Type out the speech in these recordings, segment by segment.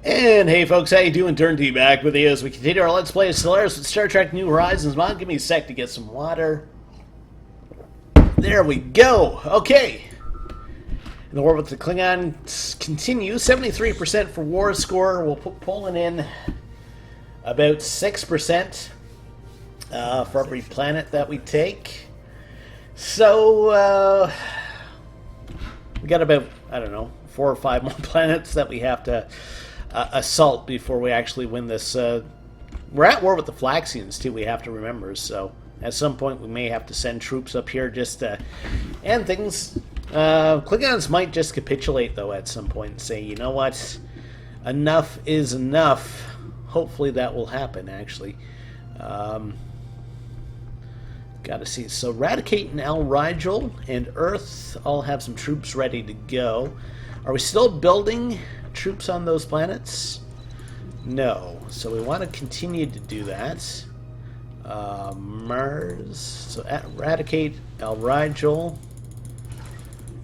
And hey folks, how you doing? Durinde back with you as we continue our Let's Play of Stellaris with Star Trek New Horizons. Mod, give me a sec to get some water. There we go. Okay. In the war with the Klingons continues. 73% for war score. We'll put pulling in about 6% for every planet that we take. So, we got about, I don't know, 4 or 5 more planets that we have to assault before we actually win this. We're at war with the Flaxians too, we have to remember, so at some point we may have to send troops up here just to end things. Klingons might just capitulate though at some point and say, you know what, enough is enough. Hopefully that will happen actually. Gotta see. So Radicate and Al Rigel and Earth all have some troops ready to go. Are we still building troops on those planets? No. So we want to continue to do that. Mars. So Eradicate Al Rigel.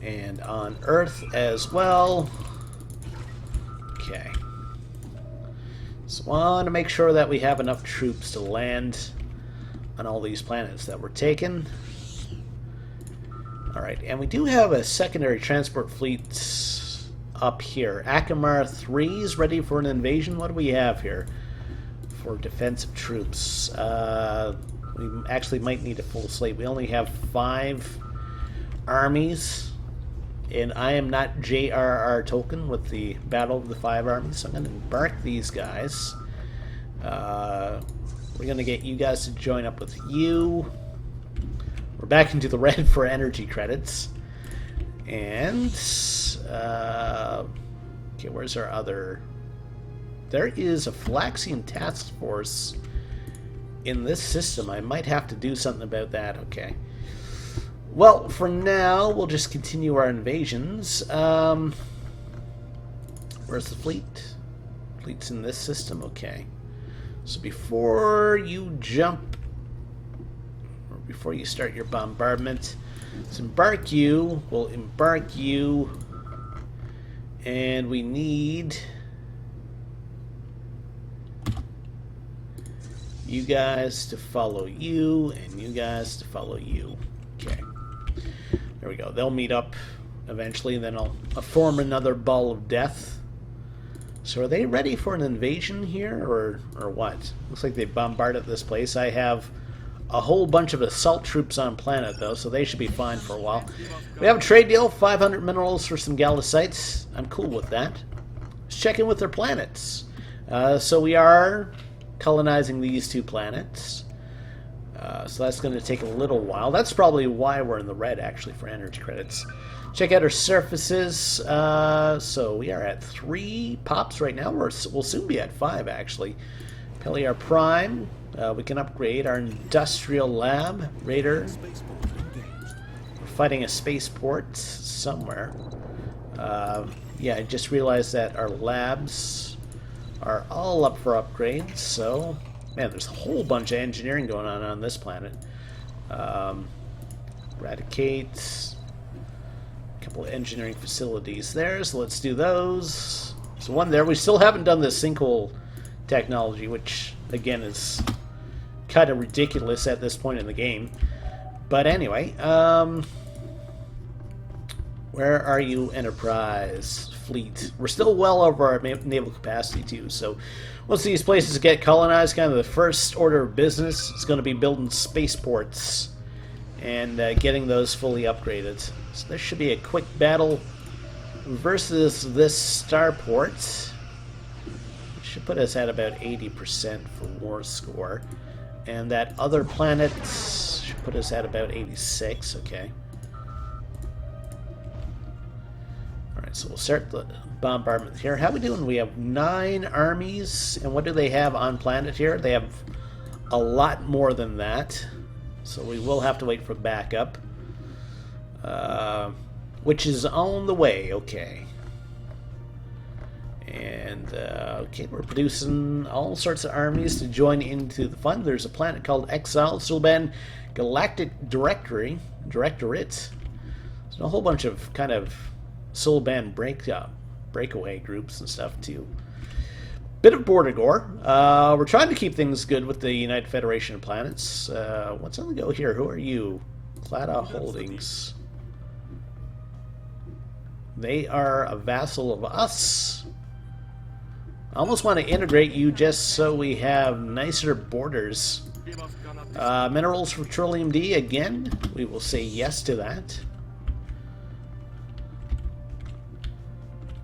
And on Earth as well. Okay. So want to make sure that we have enough troops to land on all these planets that we're taking. Alright, and we do have a secondary transport fleet up here. Akamar 3 is ready for an invasion. What do we have here for defensive troops? We actually might need a full slate. We only have 5 armies, and I am not J.R.R. Tolkien with the Battle of the 5 Armies, so I'm going to embark these guys. We're going to get you guys to join up with you. We're back into the red for energy credits. And, okay, where's our other... There is a Flaxian task force in this system. I might have to do something about that. Okay. Well, for now, we'll just continue our invasions. Where's the fleet? Fleet's in this system? Okay. So before you jump, or before you start your bombardment, let's embark you. We'll embark you. And we need you guys to follow you, and you guys to follow you. Okay. There we go. They'll meet up eventually, and then I'll form another ball of death. So are they ready for an invasion here, or what? Looks like they bombarded this place. I have a whole bunch of assault troops on planet, though, so they should be fine for a while. We have a trade deal, 500 minerals for some galicites. I'm cool with that. Let's check in with their planets. So we are colonizing these 2 planets. So that's going to take a little while. That's probably why we're in the red, actually, for energy credits. Check out our surfaces. So we are at 3 pops right now. We'll soon be at 5, actually. Peliar Prime. We can upgrade our industrial lab. Raider. We're fighting a spaceport somewhere. Yeah, I just realized that our labs are all up for upgrades. So, man, there's a whole bunch of engineering going on this planet. Eradicate. Couple of engineering facilities there, so let's do those. So one there. We still haven't done the sinkhole technology, which again is kind of ridiculous at this point in the game. But anyway, where are you, Enterprise fleet? We're still well over our naval capacity too, so once these places get colonized, kind of the first order of business is going to be building spaceports and getting those fully upgraded. So this should be a quick battle versus this starport. It should put us at about 80% for war score. And that other planet should put us at about 86, okay. Alright, so we'll start the bombardment here. How are we doing? We have 9 armies, and what do they have on planet here? They have a lot more than that. So we will have to wait for backup. Which is on the way, okay. And, okay, we're producing all sorts of armies to join into the fun. There's a planet called Exile, Silban Galactic Directorate. There's a whole bunch of kind of Silban breakaway groups and stuff, too. Bit of border gore. We're trying to keep things good with the United Federation of Planets. What's on the go here? Who are you? Clada Holdings. They are a vassal of us. I almost want to integrate you just so we have nicer borders. Minerals for Trillium D, again, we will say yes to that.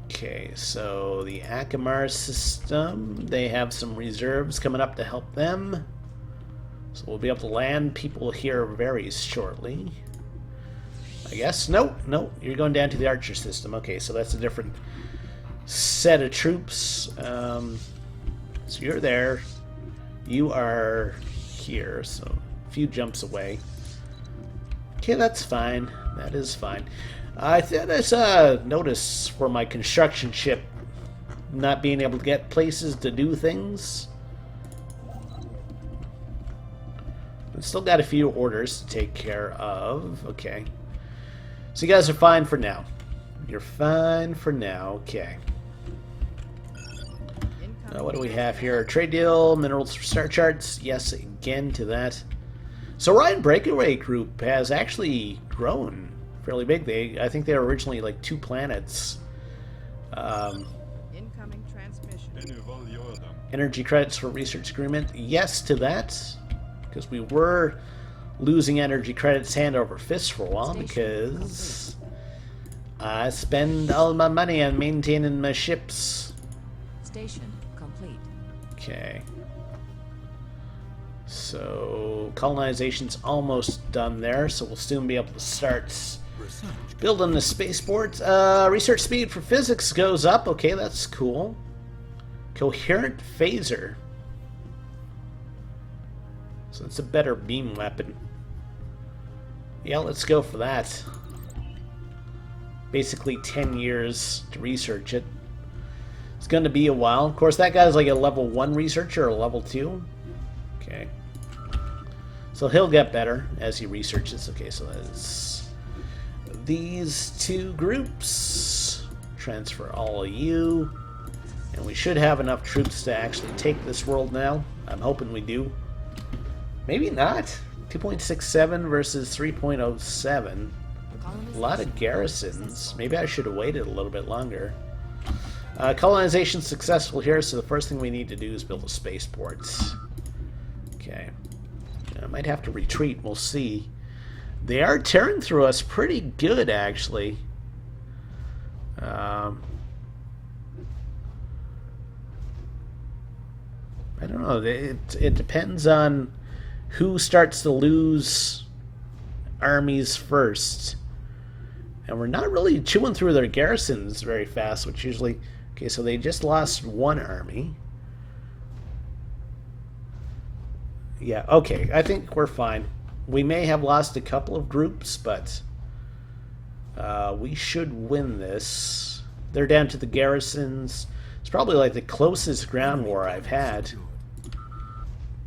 Okay, so the Akamar system, they have some reserves coming up to help them. So we'll be able to land people here very shortly. I guess. Nope, you're going down to the Archer system. Okay, so that's a different set of troops. So you're there. You are here, so a few jumps away. Okay, that's fine. That is fine. I thought I saw a notice for my construction ship not being able to get places to do things. I've still got a few orders to take care of. Okay. So you guys are fine for now. You're fine for now. Okay. What do we have here? Trade deal, minerals for star charts. Yes, again to that. So Orion Breakaway Group has actually grown fairly big. I think they were originally like 2 planets. Incoming transmission. Energy credits for research agreement. Yes to that, because we were losing energy credits hand over fist for a while because I spend all my money on maintaining my ships. Station complete. Okay. So colonization's almost done there, so we'll soon be able to start building the spaceport. Research speed for physics goes up. Okay, that's cool. Coherent phaser. So it's a better beam weapon. Yeah, let's go for that. Basically 10 years to research it. It's going to be a while. Of course, that guy's like a level 1 researcher or a level 2. Okay. So he'll get better as he researches. Okay, so that's these 2 groups. Transfer all of you. And we should have enough troops to actually take this world now. I'm hoping we do. Maybe not. 2.67 versus 3.07. A lot of garrisons. Maybe I should have waited a little bit longer. Colonization successful here, so the first thing we need to do is build a spaceport. Okay. I might have to retreat, we'll see. They are tearing through us pretty good, actually. I don't know. It depends on who starts to lose armies first. And we're not really chewing through their garrisons very fast, which usually... Okay, so they just lost 1 army. Yeah, okay, I think we're fine. We may have lost a couple of groups, but we should win this. They're down to the garrisons. It's probably like the closest ground war I've had.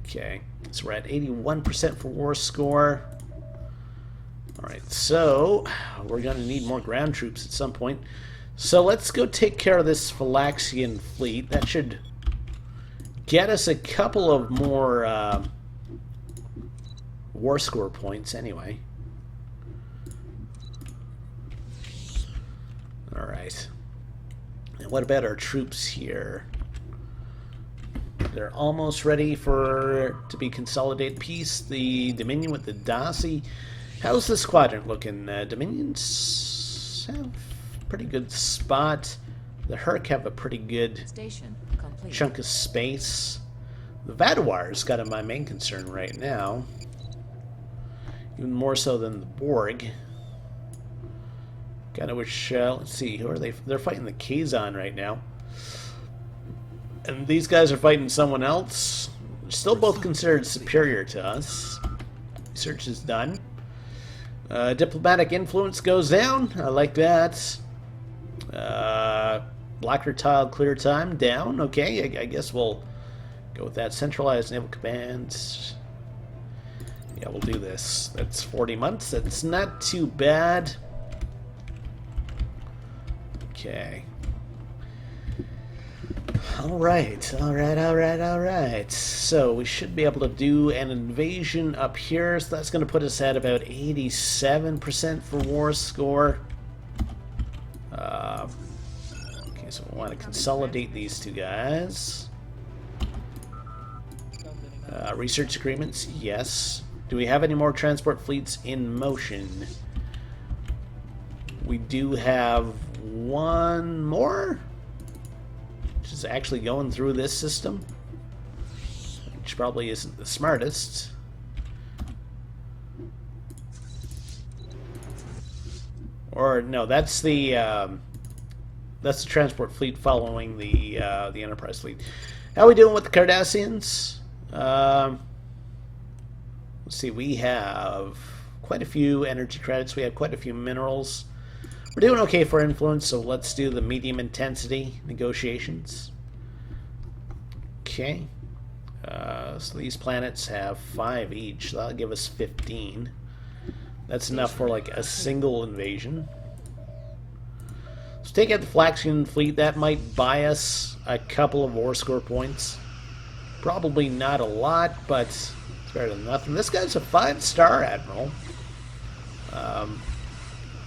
Okay, so we're at 81% for war score. Alright, so we're going to need more ground troops at some point. So let's go take care of this Phylaxian fleet. That should get us a couple of more war score points anyway. Alright. And what about our troops here? They're almost ready to be consolidated peace. The Dominion with the Dasi. How's this quadrant looking? Dominions have a pretty good spot. The Herc have a pretty good chunk of space. The Vaduar's got my main concern right now. Even more so than the Borg. Kind of wish, let's see, who are they? They're fighting the Kazon right now. And these guys are fighting someone else. They're still both considered superior to us. Research is done. Diplomatic influence goes down. I like that. Blocker tile clear time down. Okay, I guess we'll go with that. Centralized naval command. Yeah, we'll do this. That's 40 months. That's not too bad. Okay. Alright, alright. So we should be able to do an invasion up here. So that's going to put us at about 87% for war score. Okay, so we want to consolidate these two guys. Research agreements, yes. Do we have any more transport fleets in motion? We do have one more, which is actually going through this system, which probably isn't the smartest. Or no, that's the transport fleet following the Enterprise fleet. How are we doing with the Cardassians? Let's see, we have quite a few energy credits. We have quite a few minerals. We're doing okay for influence, so let's do the medium intensity negotiations. Okay. So these planets have 5 each. So that'll give us 15. That's enough for like a single invasion. So take out the Flaxian fleet. That might buy us a couple of war score points. Probably not a lot, but it's better than nothing. This guy's a 5-star admiral.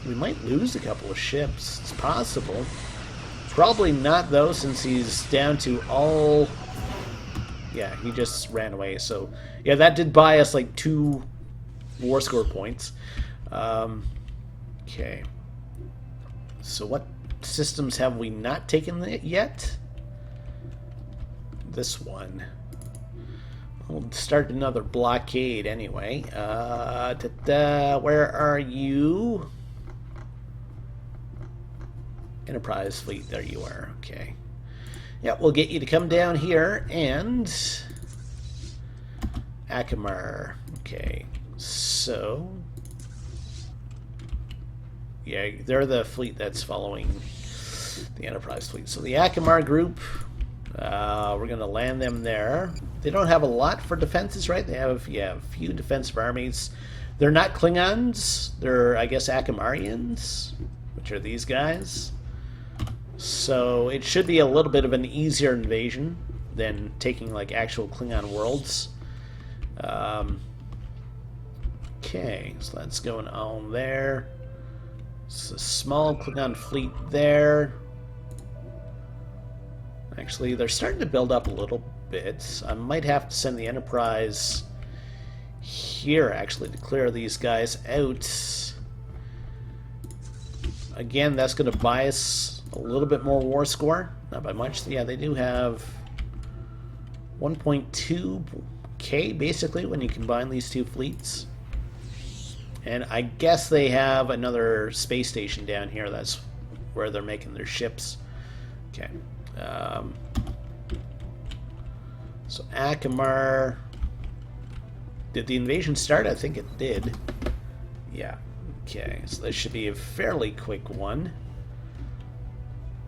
We might lose a couple of ships. It's possible. Probably not, though, since he's down to all... Yeah, he just ran away. So, yeah, that did buy us like 2 war score points. Okay. So what systems have we not taken yet? This one. We'll start another blockade anyway. Where are you? Enterprise fleet, there you are. Okay. Yeah, we'll get you to come down here and Akamar. Okay. So yeah, they're the fleet that's following the Enterprise fleet. So the Akamar group, we're going to land them there. They don't have a lot for defenses, right? They have, yeah, a few defensive armies. They're not Klingons. They're, I guess, Akamarians, which are these guys. So it should be a little bit of an easier invasion than taking, like, actual Klingon worlds. Okay, so that's going on there. It's a small Klingon fleet there. Actually, they're starting to build up a little bit. I might have to send the Enterprise here, actually, to clear these guys out. Again, that's going to buy us a little bit more war score. Not by much. Yeah, they do have 1.2k, basically, when you combine these two fleets. And I guess they have another space station down here. That's where they're making their ships. Okay. So Akamar, did the invasion start? I think it did. Yeah. Okay, so this should be a fairly quick one.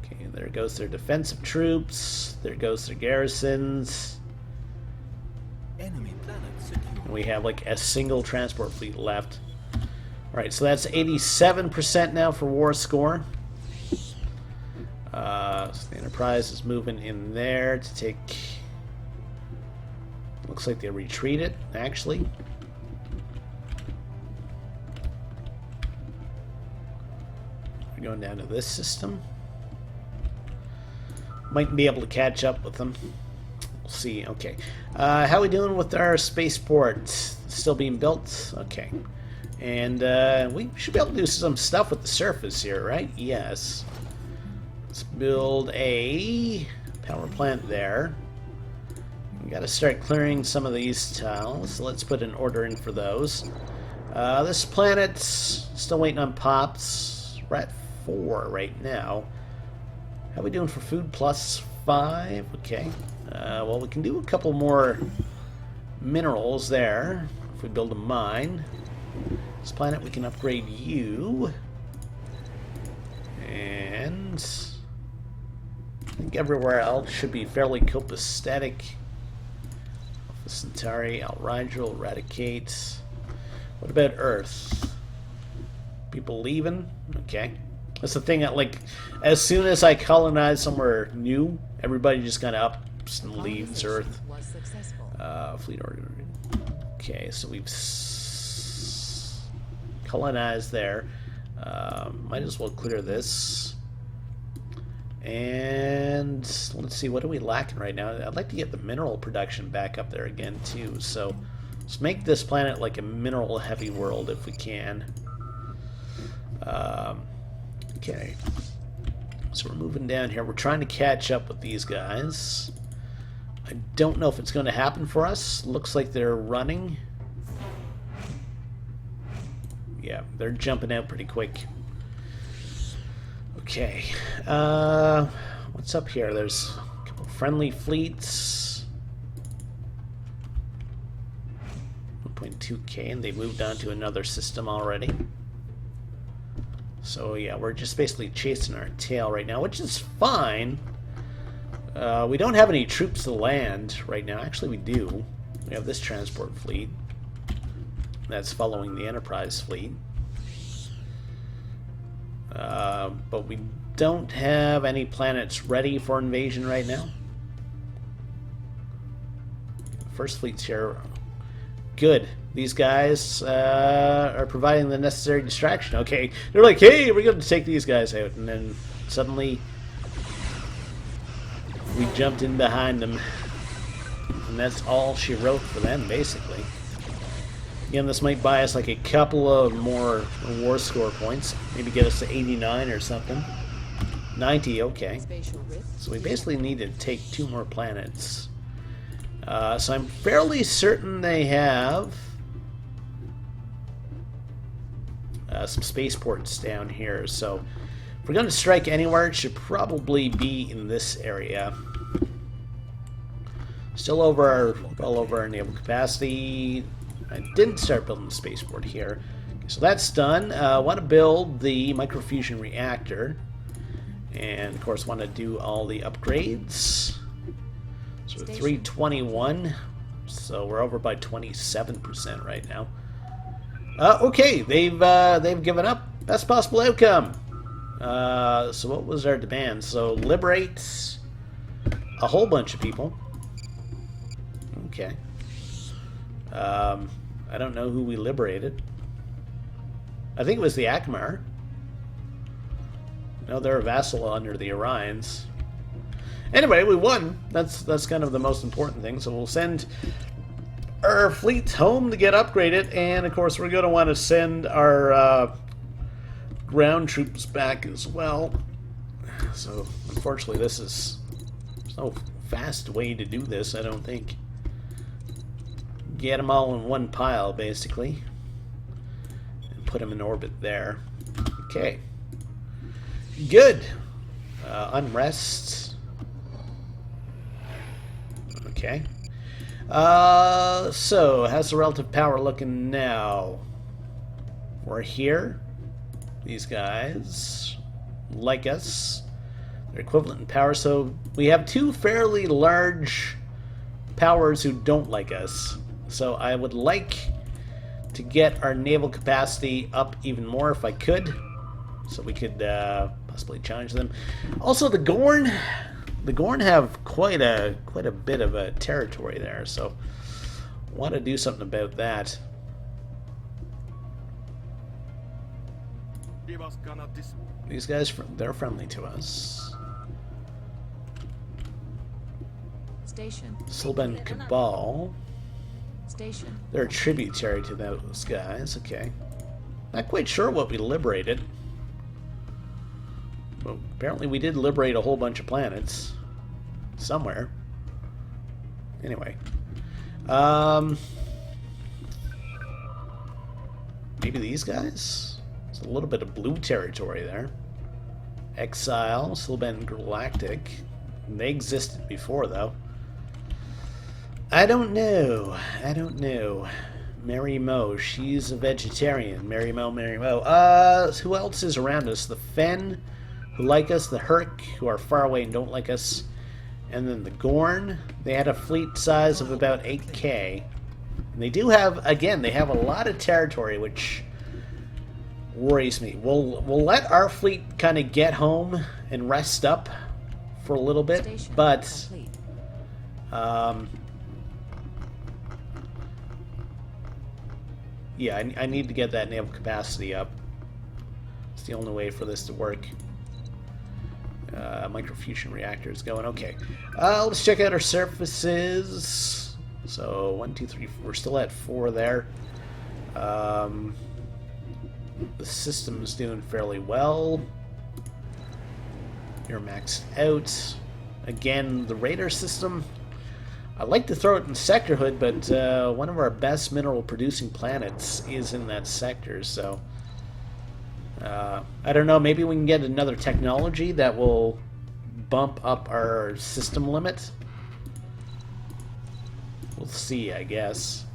Okay, there goes their defensive troops. There goes their garrisons. Enemy planet secure. And we have like a single transport fleet left. Alright, so that's 87% now for war score. So the Enterprise is moving in there to take... Looks like they retreated, actually. We're going down to this system. Might be able to catch up with them. We'll see. Okay. How are we doing with our spaceport? Still being built? Okay. And we should be able to do some stuff with the surface here, right? Yes. Let's build a power plant there. We got to start clearing some of these tiles. So let's put an order in for those. This planet's still waiting on pops. We're at 4 right now. How are we doing for food? +5. Okay. Well, we can do a couple more minerals there if we build a mine. This planet, we can upgrade you. And I think everywhere else should be fairly copacetic. Alpha Centauri, Alrigel, Eradicate. What about Earth? People leaving? Okay. That's the thing that, like, as soon as I colonize somewhere new, Everybody just kind of ups and leaves Earth. Was successful. Fleet order. Okay, so we've colonized there. Might as well clear this. And let's see, what are we lacking right now? I'd like to get the mineral production back up there again too. So let's make this planet like a mineral heavy world if we can. Okay. So we're moving down here. We're trying to catch up with these guys. I don't know if it's going to happen for us. Looks like they're running. Yeah, they're jumping out pretty quick. Okay. What's up here? There's a couple friendly fleets. 1.2k, and they moved on to another system already. So yeah, we're just basically chasing our tail right now, which is fine. We don't have any troops to land right now. Actually, we do. We have this transport fleet that's following the Enterprise fleet. But we don't have any planets ready for invasion right now. First fleet's here. Good. These guys are providing the necessary distraction. Okay, they're like, hey, we're going to take these guys out. And then suddenly we jumped in behind them. And that's all she wrote for them, basically. Again, this might buy us like a couple of more war score points. Maybe get us to 89 or something. 90, okay. Spatial rift. So we basically need to take 2 more planets. So I'm fairly certain they have some spaceports down here. So if we're going to strike anywhere, it should probably be in this area. Still well over our naval capacity. I didn't start building the spaceport here. Okay, so that's done. I want to build the microfusion reactor. And of course want to do all the upgrades. So we're 321. So we're over by 27% right now. Okay, they've given up. Best possible outcome. So what was our demand? So liberate a whole bunch of people. Okay. I don't know who we liberated. I think it was the Akmar. No, they're a vassal under the Orions. Anyway, we won. That's kind of the most important thing. So we'll send our fleet home to get upgraded, and of course we're going to want to send our ground troops back as well. So unfortunately, there's no fast way to do this, I don't think. Get them all in one pile, basically, and put them in orbit there. Okay. Good. Unrest. Okay. So, how's the relative power looking now? We're here. These guys like us. They're equivalent in power, so we have 2 fairly large powers who don't like us. So I would like to get our naval capacity up even more if I could, so we could possibly challenge them. Also, the Gorn have quite a bit of a territory there, so I want to do something about that. These guys, they're friendly to us. Station. Silben Cabal. Station. They're a tributary to those guys, okay. Not quite sure what we liberated. Well, apparently we did liberate a whole bunch of planets. Somewhere. Anyway. Maybe these guys? There's a little bit of blue territory there. Exile, Silben Galactic. They existed before, though. I don't know. Mary Mo, she's a vegetarian. Mary Mo. Who else is around us? The Fen, who like us. The Herc, who are far away and don't like us. And then the Gorn. They had a fleet size of about 8k. And they do have, again, they have a lot of territory, which worries me. We'll let our fleet kind of get home and rest up for a little bit, Station but complete. yeah, I need to get that naval capacity up. It's the only way for this to work. Microfusion reactor is going. Okay. Let's check out our surfaces. So 1, 2, 3. We're still at 4 there. The system's doing fairly well. You're maxed out. Again, the radar system. I'd like to throw it in sectorhood, but one of our best mineral producing planets is in that sector, so I don't know, maybe we can get another technology that will bump up our system limit. We'll see, I guess.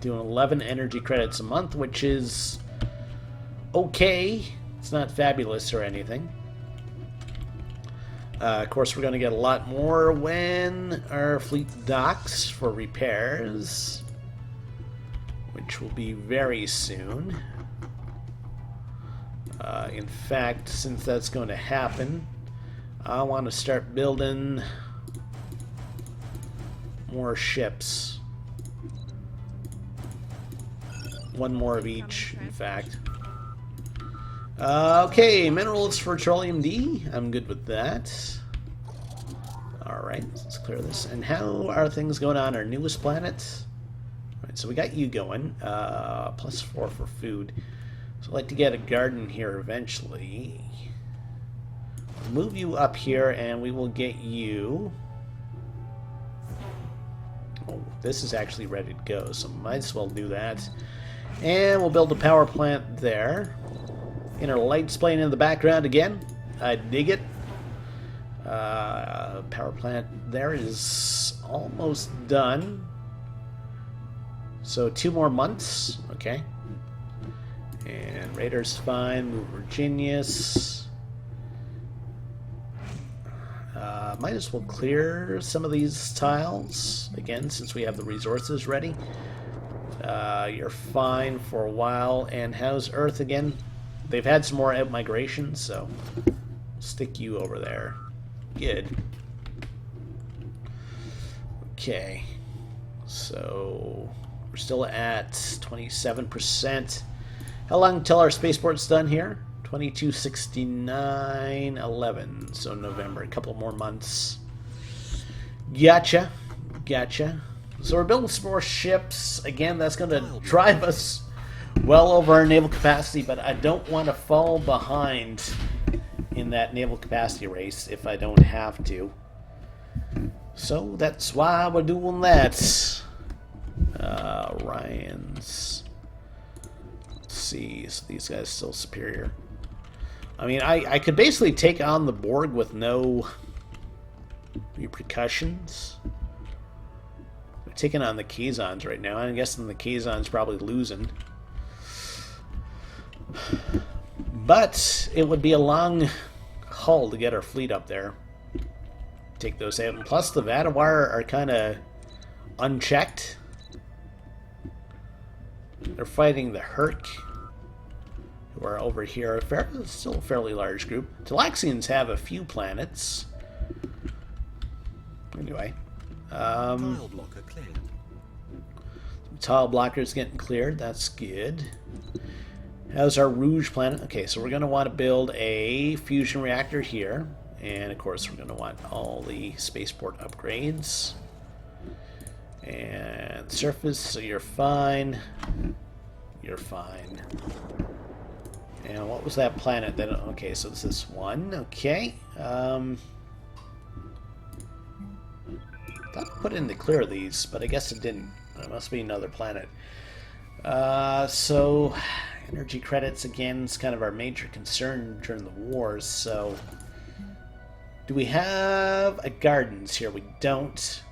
Doing 11 energy credits a month, which is okay. It's not fabulous or anything. Of course, we're going to get a lot more when our fleet docks for repairs, which will be very soon. In fact, since that's going to happen, I want to start building more ships. One more of each, in fact. Okay, minerals for Petroleum D. I'm good with that. Alright, let's clear this. And how are things going on our newest planet? Alright, so we got you going. +4 for food. So I'd like to get a garden here eventually. I'll move you up here and we will get you... Oh, this is actually ready to go, so might as well do that. And we'll build a power plant there. Inner lights playing in the background again. I dig it. Power plant there is almost done. So 2 more months. Okay. And Radar's fine. Move Virginius. Might as well clear some of these tiles again since we have the resources ready. You're fine for a while. And how's Earth again? They've had some more out-migration, so stick you over there. Good. Okay. So we're still at 27%. How long until our spaceport's done here? 2269.11. So November. A couple more months. Gotcha. Gotcha. So we're building some more ships. Again, that's going to drive us well over our naval capacity, but I don't want to fall behind in that naval capacity race if I don't have to. So that's why we're doing that. Ryan's. Let's see. So these guys still superior. I mean, I could basically take on the Borg with no repercussions. They're taking on the Kazons right now. I'm guessing the Kazons probably losing. But it would be a long haul to get our fleet up there. Take those out. And plus the Vatawar are kind of unchecked. They're fighting the Herc, who are over here. Still a fairly large group. Talaxians have a few planets. Anyway. Tile blocker cleared. Tile blockers getting cleared. That's good. How's our Rouge planet? Okay, so we're going to want to build a fusion reactor here. And, of course, we're going to want all the spaceport upgrades. And surface, so you're fine. You're fine. And what was that planet? That, okay, so this is 1. Okay. Thought I put in to clear these, but I guess it didn't. It must be another planet. So... Energy credits, again, is kind of our major concern during the wars, so... Do we have a gardens here? We don't.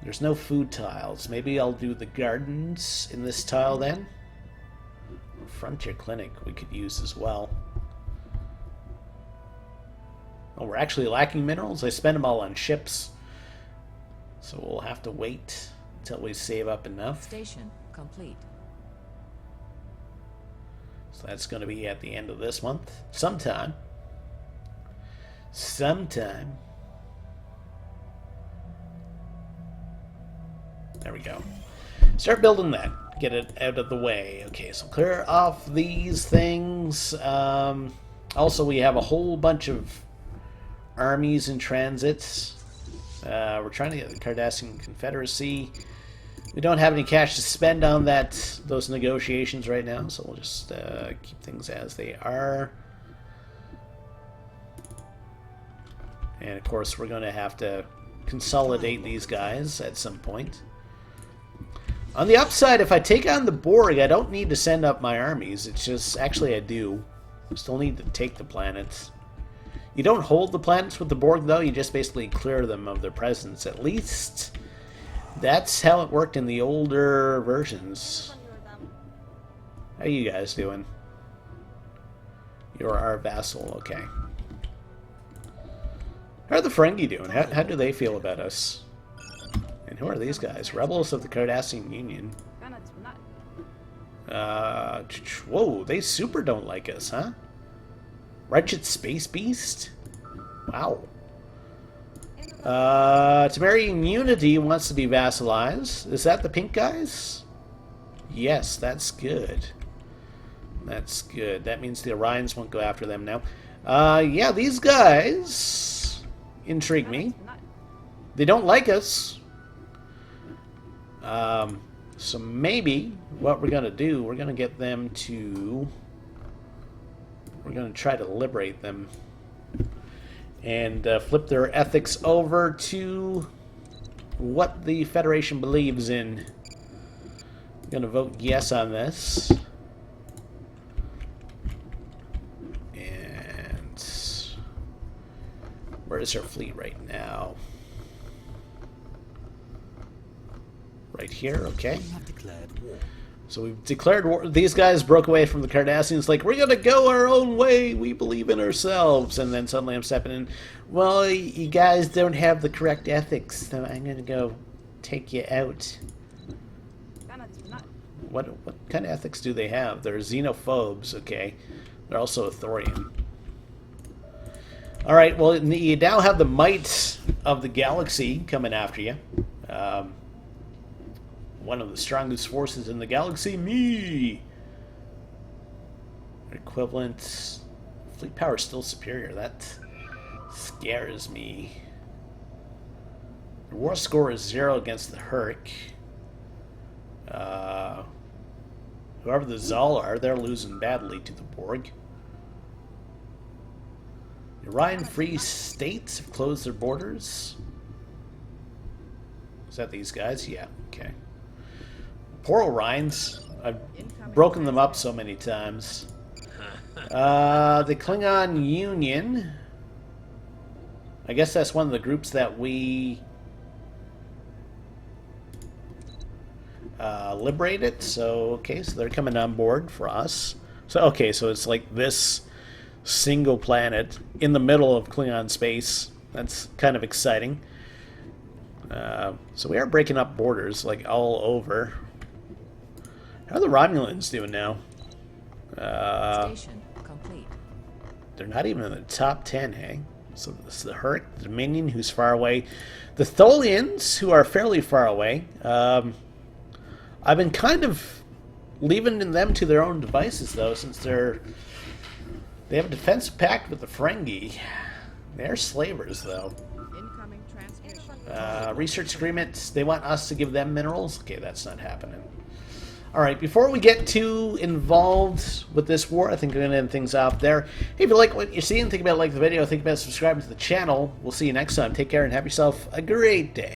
There's no food tiles. Maybe I'll do the gardens in this tile then? Frontier Clinic we could use as well. Oh, we're actually lacking minerals? I spent them all on ships. So we'll have to wait until we save up enough. Station complete. So that's going to be at the end of this month, sometime. Sometime. There we go. Start building that. Get it out of the way. Okay, so clear off these things. Also, we have a whole bunch of armies in transit. We're trying to get the Cardassian Confederacy. We don't have any cash to spend on those negotiations right now, so we'll just keep things as they are. And of course, we're going to have to consolidate these guys at some point. On the upside, if I take on the Borg, I don't need to send up my armies. It's just, actually I do. I still need to take the planets. You don't hold the planets with the Borg, though. You just basically clear them of their presence. At least that's how it worked in the older versions. How you guys doing? You're our vassal, okay. How are the Ferengi doing? How do they feel about us? And who are these guys? Rebels of the Cardassian Union. Whoa, they super don't like us, huh? Wretched Space Beast? Wow. Temerian Unity wants to be vassalized. Is that the pink guys? Yes, that's good. That's good. That means the Orions won't go after them now. Yeah, these guys intrigue me. They don't like us. So maybe what we're going to do, we're going to get them to... We're going to try to liberate them. And flip their ethics over to what the Federation believes in. I'm going to vote yes on this. And where is our fleet right now? Right here, okay. We have declared war. So we've declared war. These guys broke away from the Cardassians like, we're going to go our own way. We believe in ourselves. And then suddenly I'm stepping in. Well, you guys don't have the correct ethics, so I'm going to go take you out. What kind of ethics do they have? They're xenophobes, okay. They're also a Thorian. Alright, well, you now have the might of the galaxy coming after you. One of the strongest forces in the galaxy, me! Equivalent. Fleet power is still superior. That scares me. The war score is 0 against the Herc. Whoever the Zal are, they're losing badly to the Borg. Orion Free States have closed their borders. Is that these guys? Yeah, okay. Poor Orions. I've broken them up so many times. The Klingon Union. I guess that's one of the groups that we liberated. So, okay, so they're coming on board for us. So, okay, so it's like this single planet in the middle of Klingon space. That's kind of exciting. So we are breaking up borders, like, all over. How are the Romulans doing now? Station complete. They're not even in the top 10, hey? So this is the Herc, the Dominion, who's far away. The Tholians, who are fairly far away. I've been kind of leaving them to their own devices, though, since they have a defensive pact with the Ferengi. They're slavers, though. Incoming transmission. Research agreements. They want us to give them minerals. Okay, that's not happening. Alright, before we get too involved with this war, I think we're going to end things off there. Hey, if you like what you're seeing, think about liking the video, think about subscribing to the channel. We'll see you next time. Take care and have yourself a great day.